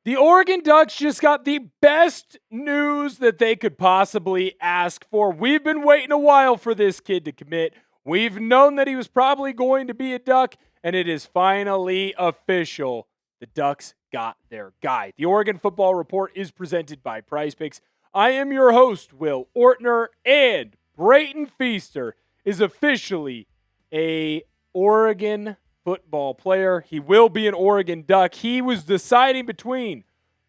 The Oregon Ducks just got the best news that they could possibly ask for. We've been waiting a while for this kid to commit. We've known that he was probably going to be a Duck, and it is finally official. The Ducks got their guy. The Oregon Football Report is presented by PrizePicks. I am your host, Will Ortner, and Brayton Feister is officially a Oregon football player. He will be an Oregon Duck. He was deciding between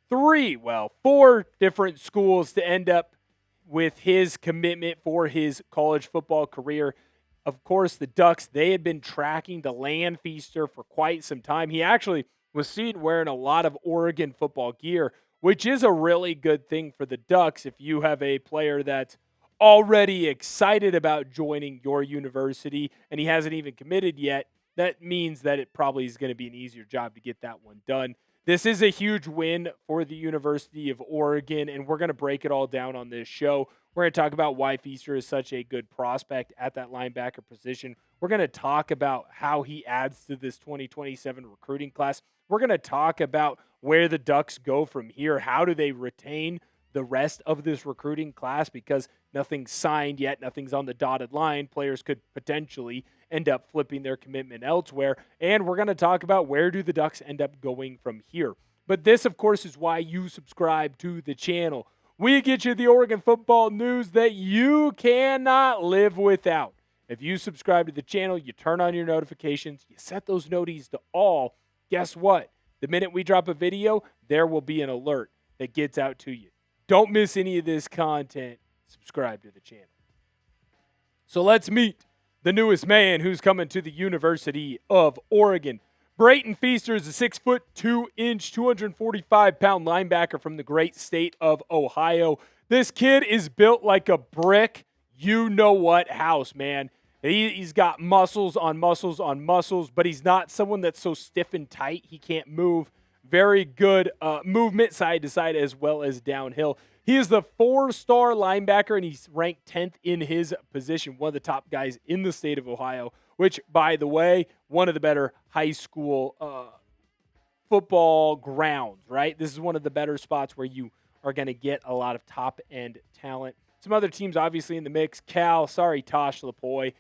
four different schools to end up with his commitment for his college football career. Of course, the Ducks, they had been tracking to land Feister for quite some time. He actually was seen wearing a lot of Oregon football gear, which is a really good thing for the Ducks if you have a player that's already excited about joining your university and he hasn't even committed yet. That means that it probably is going to be an easier job to get that one done. This is a huge win for the University of Oregon, and we're going to break it all down on this show. We're going to talk about why Feister is such a good prospect at that linebacker position. We're going to talk about how he adds to this 2027 recruiting class. We're going to talk about where the Ducks go from here. How do they retain the rest of this recruiting class? Because nothing's signed yet, nothing's on the dotted line. Players could potentially end up flipping their commitment elsewhere. And we're going to talk about where do the Ducks end up going from here. But this, of course, is why you subscribe to the channel. We get you the Oregon football news that you cannot live without. If you subscribe to the channel, you turn on your notifications, you set those noties to all, guess what? The minute we drop a video, there will be an alert that gets out to you. Don't miss any of this content. Subscribe to the channel. So let's meet the newest man who's coming to the University of Oregon. Brayton Feister is a 6'2", 245-pound linebacker from the great state of Ohio. This kid is built like a brick, you-know-what house, man. He's got muscles on muscles on muscles, but he's not someone that's so stiff and tight he can't move. Very good movement side to side as well as downhill. He is the 4-star linebacker, and he's ranked 10th in his position, one of the top guys in the state of Ohio, which, by the way, one of the better high school football grounds, right? This is one of the better spots where you are going to get a lot of top-end talent. Some other teams obviously in the mix, Tosh Lapoy,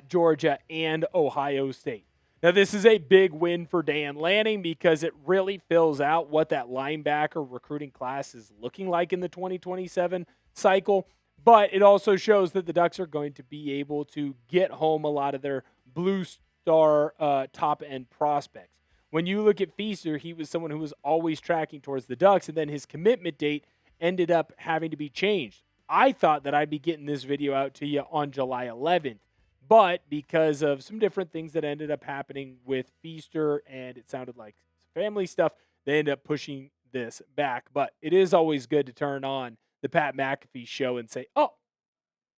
Georgia, and Ohio State. Now, this is a big win for Dan Lanning because it really fills out what that linebacker recruiting class is looking like in the 2027 cycle, but it also shows that the Ducks are going to be able to get home a lot of their blue star top-end prospects. When you look at Feister, he was someone who was always tracking towards the Ducks, and then his commitment date ended up having to be changed. I thought that I'd be getting this video out to you on July 11th. But because of some different things that ended up happening with Feister, and it sounded like family stuff, they ended up pushing this back. But it is always good to turn on the Pat McAfee show and say, oh,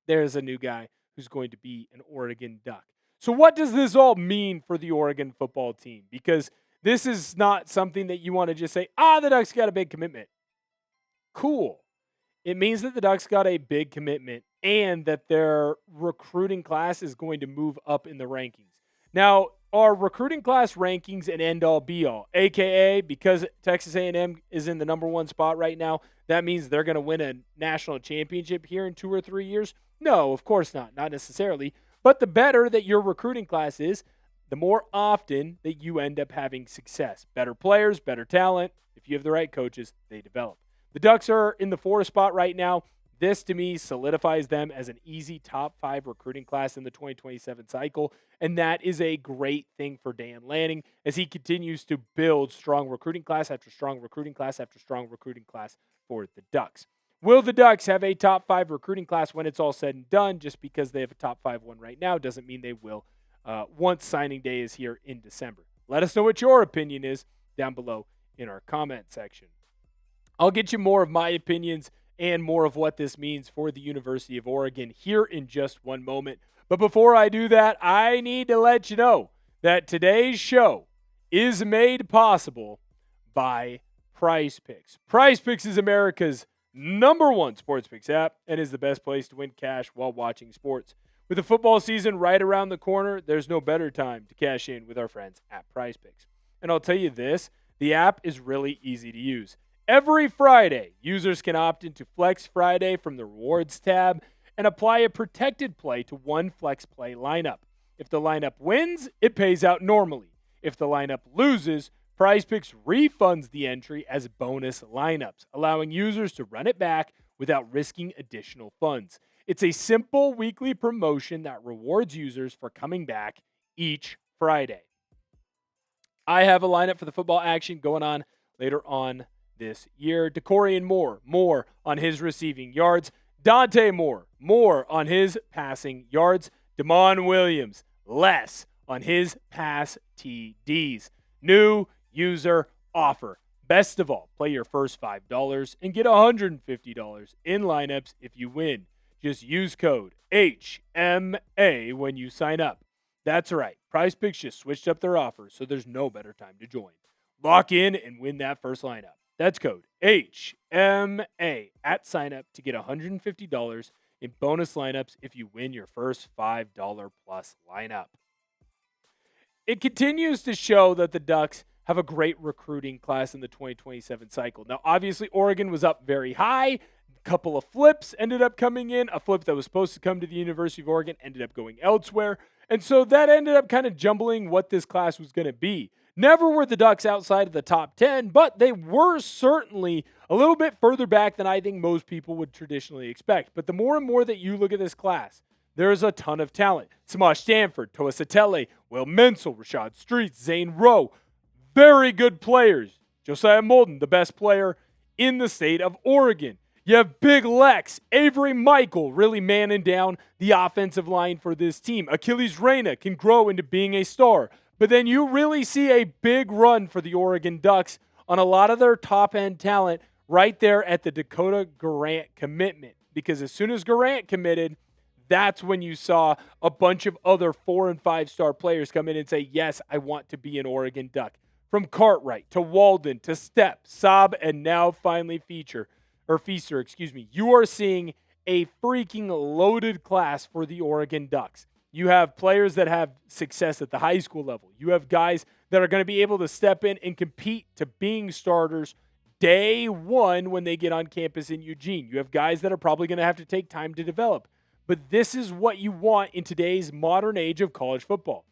there's a new guy who's going to be an Oregon Duck. So what does this all mean for the Oregon football team? Because this is not something that you want to just say, the Ducks got a big commitment. Cool. It means that the Ducks got a big commitment and that their recruiting class is going to move up in the rankings. Now, are recruiting class rankings an end-all, be-all? AKA, because Texas A&M is in the number one spot right now, that means they're going to win a national championship here in 2 or 3 years? No, of course not. Not necessarily. But the better that your recruiting class is, the more often that you end up having success. Better players, better talent. If you have the right coaches, they develop. The Ducks are in the 4 spot right now. This, to me, solidifies them as an easy top 5 recruiting class in the 2027 cycle, and that is a great thing for Dan Lanning as he continues to build strong recruiting class after strong recruiting class after strong recruiting class for the Ducks. Will the Ducks have a top 5 recruiting class when it's all said and done? Just because they have a top 5 one right now doesn't mean they will once signing day is here in December. Let us know what your opinion is down below in our comment section. I'll get you more of my opinions and more of what this means for the University of Oregon here in just one moment. But before I do that, I need to let you know that today's show is made possible by PrizePicks. PrizePicks is America's #1 sports picks app and is the best place to win cash while watching sports. With the football season right around the corner, there's no better time to cash in with our friends at PrizePicks. And I'll tell you this, The app is really easy to use. Every Friday, users can opt into Flex Friday from the Rewards tab and apply a protected play to one Flex Play lineup. If the lineup wins, it pays out normally. If the lineup loses, PrizePicks refunds the entry as bonus lineups, allowing users to run it back without risking additional funds. It's a simple weekly promotion that rewards users for coming back each Friday. I have a lineup for the football action going on later on this year. Decorian more on his receiving yards. Dante more on his passing yards. Damon Williams, less on his pass TDs. New user offer. Best of all, play your first $5 and get $150 in lineups if you win. Just use code HMA when you sign up. That's right. PrizePicks just switched up their offers, so there's no better time to join. Lock in and win that first lineup. That's code HMA at sign up to get $150 in bonus lineups if you win your first $5 plus lineup. It continues to show that the Ducks have a great recruiting class in the 2027 cycle. Now, obviously, Oregon was up very high. A couple of flips ended up coming in. A flip that was supposed to come to the University of Oregon ended up going elsewhere. And so that ended up kind of jumbling what this class was going to be. Never were the Ducks outside of the top 10, but they were certainly a little bit further back than I think most people would traditionally expect. But the more and more that you look at this class, there is a ton of talent. Samash Stanford, Toa Satele, Will Menzel, Rashad Streets, Zane Rowe. Very good players. Josiah Molden, the best player in the state of Oregon. You have Big Lex, Avery Michael, really manning down the offensive line for this team. Achilles Reyna can grow into being a star. But then you really see a big run for the Oregon Ducks on a lot of their top-end talent right there at the Dakota Garant commitment. Because as soon as Garant committed, that's when you saw a bunch of other 4- and 5-star players come in and say, yes, I want to be an Oregon Duck. From Cartwright to Walden to Stepp, Saab, and now finally Feister, you are seeing a freaking loaded class for the Oregon Ducks. You have players that have success at the high school level. You have guys that are going to be able to step in and compete to being starters day one when they get on campus in Eugene. You have guys that are probably going to have to take time to develop. But this is what you want in today's modern age of college football.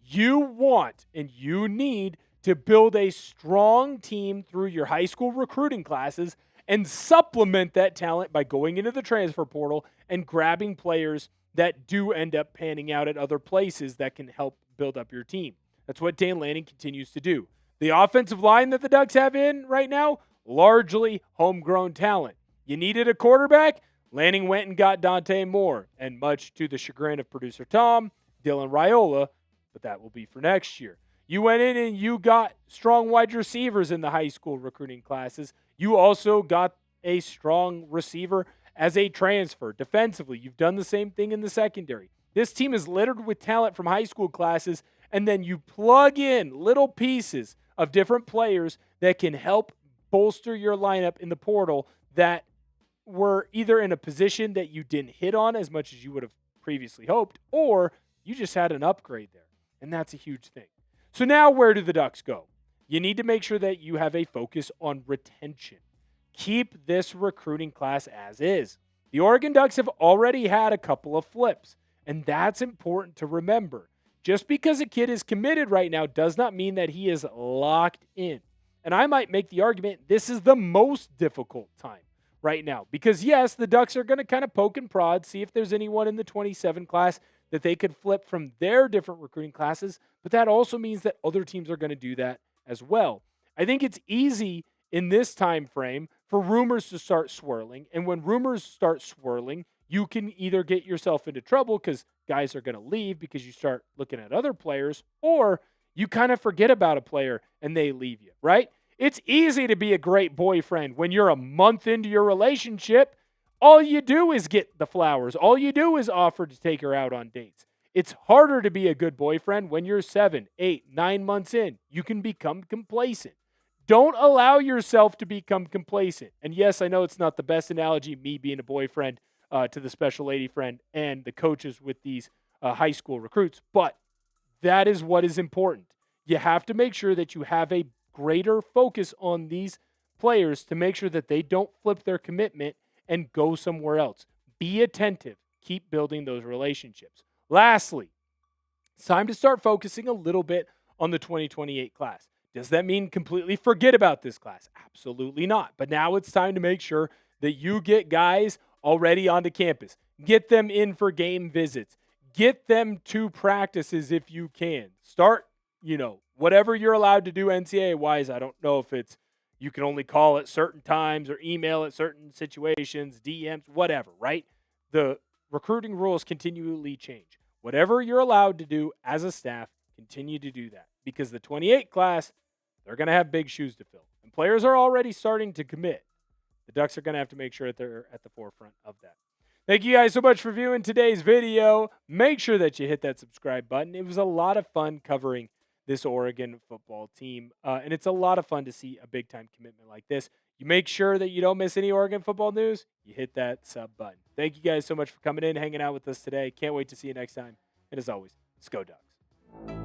You want and you need to build a strong team through your high school recruiting classes and supplement that talent by going into the transfer portal and grabbing players that do end up panning out at other places that can help build up your team. That's what Dan Lanning continues to do. The offensive line that the Ducks have in right now, largely homegrown talent. You needed a quarterback? Lanning went and got Dante Moore, and much to the chagrin of producer Tom, Dylan Raiola, but that will be for next year. You went in and you got strong wide receivers in the high school recruiting classes. You also got a strong receiver as a transfer. Defensively, you've done the same thing in the secondary. This team is littered with talent from high school classes, and then you plug in little pieces of different players that can help bolster your lineup in the portal that were either in a position that you didn't hit on as much as you would have previously hoped, or you just had an upgrade there, and that's a huge thing. So now where do the Ducks go? You need to make sure that you have a focus on retention. Keep this recruiting class as is. The Oregon Ducks have already had a couple of flips, and that's important to remember. Just because a kid is committed right now does not mean that he is locked in. And I might make the argument this is the most difficult time right now. Because yes, the Ducks are going to kind of poke and prod, see if there's anyone in the 27 class that they could flip from their different recruiting classes, but that also means that other teams are going to do that as well. I think it's easy in this time frame for rumors to start swirling, and when rumors start swirling, you can either get yourself into trouble because guys are going to leave because you start looking at other players, or you kind of forget about a player and they leave you, right? It's easy to be a great boyfriend when you're a month into your relationship. All you do is get the flowers. All you do is offer to take her out on dates. It's harder to be a good boyfriend when you're 7, 8, 9 months in. You can become complacent. Don't allow yourself to become complacent. And yes, I know it's not the best analogy, me being a boyfriend to the special lady friend and the coaches with these high school recruits, but that is what is important. You have to make sure that you have a greater focus on these players to make sure that they don't flip their commitment and go somewhere else. Be attentive. Keep building those relationships. Lastly, it's time to start focusing a little bit on the 2028 class. Does that mean completely forget about this class? Absolutely not. But now it's time to make sure that you get guys already onto campus. Get them in for game visits. Get them to practices if you can. Start, whatever you're allowed to do NCAA wise. I don't know if it's you can only call at certain times or email at certain situations, DMs, whatever, right? The recruiting rules continually change. Whatever you're allowed to do as a staff, continue to do that because the 28 class, they're going to have big shoes to fill. And players are already starting to commit. The Ducks are going to have to make sure that they're at the forefront of that. Thank you guys so much for viewing today's video. Make sure that you hit that subscribe button. It was a lot of fun covering this Oregon football team, and it's a lot of fun to see a big-time commitment like this. You make sure that you don't miss any Oregon football news. You hit that sub button. Thank you guys so much for coming in, hanging out with us today. Can't wait to see you next time. And as always, SCODUCKS.